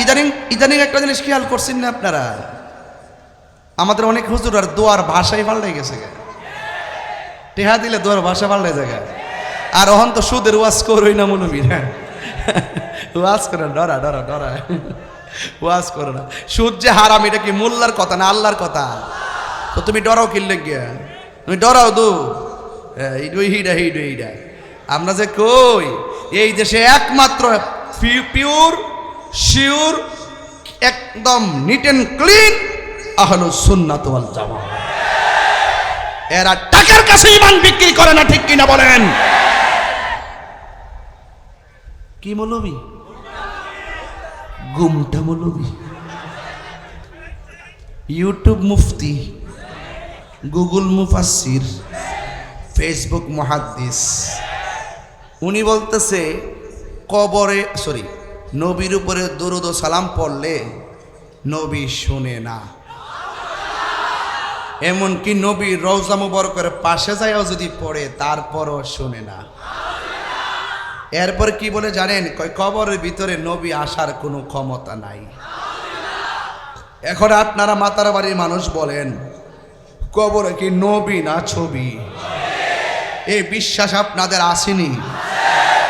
ইদানিং ইদানিং একটা জিনিস খেয়াল করছেন না আপনারা, আমাদের অনেক হুজুর আর দোয়ার ভাষাই পাল্টে গেছে, টেহা দিলে দোয়ার ভাষা পাল্টে যায়। আর অহন তো সুদের ওয়াজ করোই না মৌলবীরা, ওয়াজ করে ডরা ডরা ডরা, ওয়াজ করো না। সুদ যে হারাম এটা কি মোল্লার কথা না আল্লাহর কথা? তো তুমি ডরাও কিনলে গিয়া, তুমি ডরাও দু হিডা হিডা হিডা। আমরা যে কই এই দেশে একমাত্র পিওর শিওর একদম নিট এন্ড ক্লিন আহলুস সুন্নাত ওয়াল জামাত। এরা টাকার কাছে ঈমান বিক্রি করে না, ঠিক কিনা বলেন? কি মৌলবী? গুমটা মৌলবী। ইউটিউব মুফতি, গুগল মুফাসসির, ফেসবুক মুহাদ্দিস। উনি বলতেছে কবরে নবীর উপরে দরুদ ও সালাম পড়লে নবী শুনে না, এমনকি নবীর রওজা মুবারকের পাশে যায়ও যদি পড়ে তারপরও শুনে না। এরপর কি বলে জানেন? কবরের ভিতরে নবী আসার কোনো ক্ষমতা নাই। এখন আপনারা মাতার বাড়ির মানুষ বলেন কবরে কি নবী না ছবি? এই বিশ্বাস আপনাদের আসেনি?